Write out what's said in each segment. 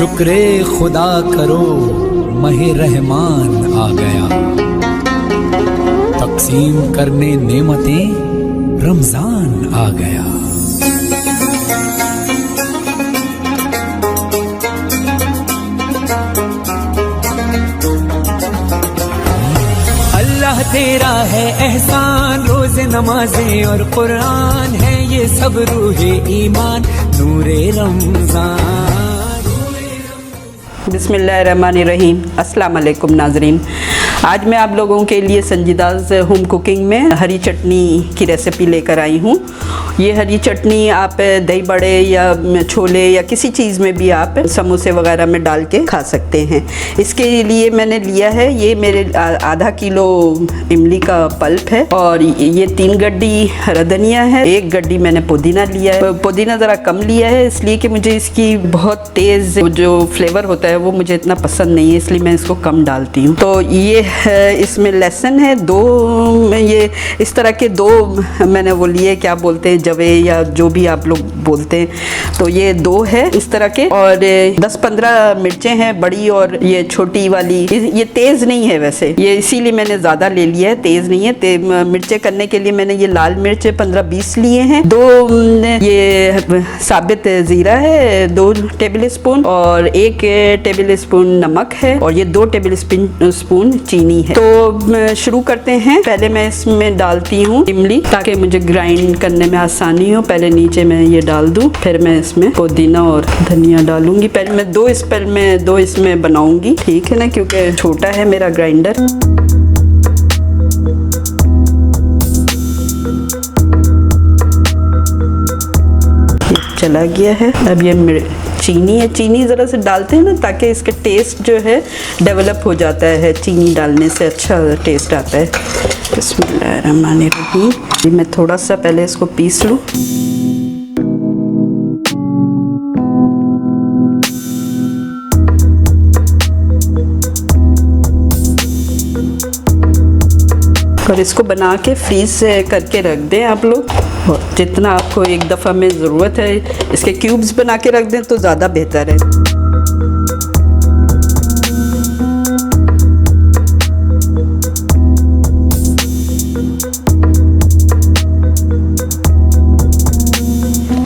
शुक्रे खुदा करो महे रहमान आ गया, तकसीम करने नेमतें रमजान आ गया। अल्लाह तेरा है एहसान, रोज़े नमाजें और कुरान है ये सब रूहे ईमान नूरे रमजान। बिस्मिल्लाहिर्रहमानिर्रहीम। अस्सलाम वालेकुम नाजरीन। आज मैं आप लोगों के लिए संजीदाज़ होम कुकिंग में हरी चटनी की रेसिपी लेकर आई हूँ। ये हरी चटनी आप दही बड़े या छोले या किसी चीज़ में भी आप समोसे वगैरह में डाल के खा सकते हैं। इसके लिए मैंने लिया है, ये मेरे आधा किलो इमली का पल्प है और ये 3 गड्डी हरा धनिया है, 1 गड्डी मैंने पुदीना लिया है। पुदीना ज़रा कम लिया है इसलिए कि मुझे इसकी बहुत तेज़ जो फ्लेवर होता है वो मुझे इतना पसंद नहीं है, इसलिए मैं इसको कम डालती हूँ। तो ये इसमें लहसुन है 2, ये इस तरह के 2 मैंने वो लिए, क्या बोलते हैं जवे या जो भी आप लोग बोलते हैं, तो ये 2 है इस तरह के। और 10-15 मिर्चें हैं बड़ी और ये छोटी वाली, ये तेज़ नहीं है वैसे, ये इसीलिए मैंने ज़्यादा ले लिया है, तेज़ नहीं है। मिर्चें करने के लिए मैंने ये लाल मिर्च 15-20 लिए हैं। 2 ये साबित ज़ीरा है 2 टेबल स्पून और 1 टेबल स्पून नमक है और ये 2 टेबल स्पून चीनी है। तो शुरू करते हैं। पहले मैं इसमें डालती हूँ इमली ताकि मुझे ग्राइंड करने में आसानी हो। पहले नीचे मैं ये डाल दूँ, फिर मैं इसमें पुदीना और धनिया डालूंगी। पहले मैं 2 इसमें बनाऊंगी, ठीक है ना, क्योंकि छोटा है मेरा ग्राइंडर। चला गया है। अब ये चीनी है, चीनी ज़रा से डालते हैं ना ताकि इसका टेस्ट जो है डेवलप हो जाता है, चीनी डालने से अच्छा टेस्ट आता है। बिस्मिल्लाहिर्रहमानिर्रहीम। मैं थोड़ा सा पहले इसको पीस लूँ। और इसको बना के फ्रीज करके रख दें आप लोग, और जितना आपको एक दफ़ा में ज़रूरत है इसके क्यूब्स बना के रख दें तो ज़्यादा बेहतर है।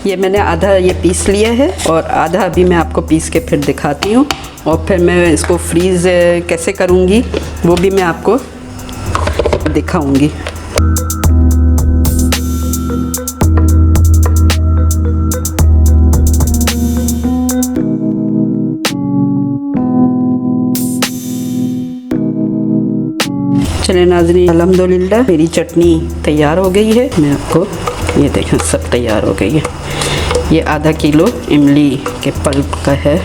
ये मैंने आधा ये पीस लिया है और आधा अभी मैं आपको पीस के फिर दिखाती हूँ, और फिर मैं इसको फ्रीज़ कैसे करूँगी वो भी मैं आपको दिखाऊंगी। चले नाज़रीन, अल्हम्दुलिल्लाह मेरी चटनी तैयार हो गई है। मैं आपको ये देखें सब तैयार हो गई है। ये आधा किलो इमली के पल्प का है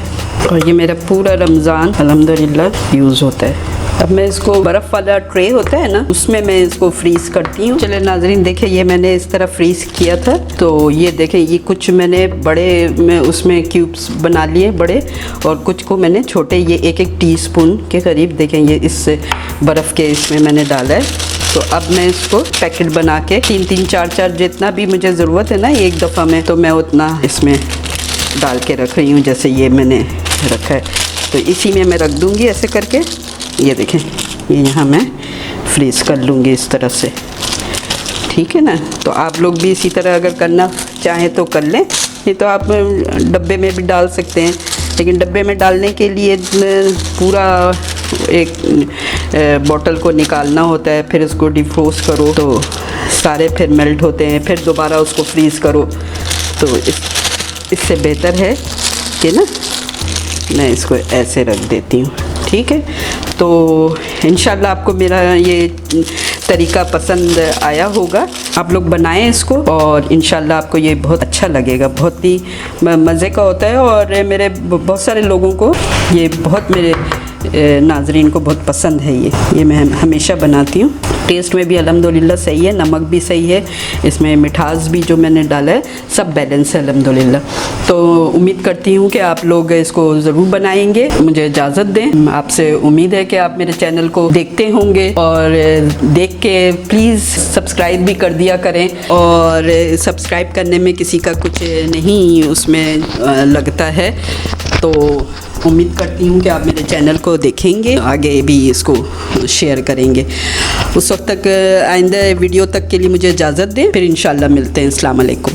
और ये मेरा पूरा रमज़ान अल्हम्दुलिल्लाह यूज़ होता है। अब मैं इसको बर्फ़ वाला ट्रे होता है ना, उसमें मैं इसको फ्रीज़ करती हूँ। चले नाज़रीन देखिए, ये मैंने इस तरह फ्रीज़ किया था, तो ये देखें, ये कुछ मैंने बड़े में उसमें क्यूब्स बना लिए बड़े, और कुछ को मैंने छोटे, ये 1-1 टीस्पून के करीब देखें ये इस बर्फ़ के इसमें मैंने डाला है। तो अब मैं इसको पैकेट बना के 3-3, 4-4 जितना भी मुझे ज़रूरत है ना एक दफ़ा में, तो मैं उतना इसमें डाल के रख रही हूँ। जैसे ये मैंने रखा है तो इसी में मैं रख दूँगी ऐसे करके। ये देखें, ये यहाँ मैं फ्रीज़ कर लूँगी इस तरह से, ठीक है ना। तो आप लोग भी इसी तरह अगर करना चाहें तो कर लें, नहीं तो आप डब्बे में भी डाल सकते हैं। लेकिन डब्बे में डालने के लिए पूरा एक बॉटल को निकालना होता है, फिर इसको डिफ्रोस्ट करो तो सारे फिर मेल्ट होते हैं, फिर दोबारा उसको फ्रीज़ करो। तो इससे बेहतर है कि ना मैं इसको ऐसे रख देती हूँ, ठीक है। तो इंशाल्लाह आपको मेरा ये तरीका पसंद आया होगा। आप लोग बनाएं इसको और इंशाल्लाह आपको ये बहुत अच्छा लगेगा, बहुत ही मज़े का होता है। और मेरे बहुत सारे लोगों को ये बहुत, मेरे नाजरीन को बहुत पसंद है। ये मैं हमेशा बनाती हूँ। टेस्ट में भी अल्हम्दुलिल्लाह सही है, नमक भी सही है, इसमें मिठास भी जो मैंने डाला है सब बैलेंस है अल्हम्दुलिल्लाह। तो उम्मीद करती हूँ कि आप लोग इसको ज़रूर बनाएंगे। मुझे इजाज़त दें, आपसे उम्मीद है कि आप मेरे चैनल को देखते होंगे और देख के प्लीज़ सब्सक्राइब भी कर दिया करें। और सब्सक्राइब करने में किसी का कुछ नहीं उसमें लगता है, तो उम्मीद करती हूँ कि आप मेरे चैनल को देखेंगे, आगे भी इसको शेयर करेंगे। उस वक्त तक आइंदा वीडियो तक के लिए मुझे इजाज़त दें, फिर इंशाल्लाह मिलते हैं। अस्सलाम वालेकुम।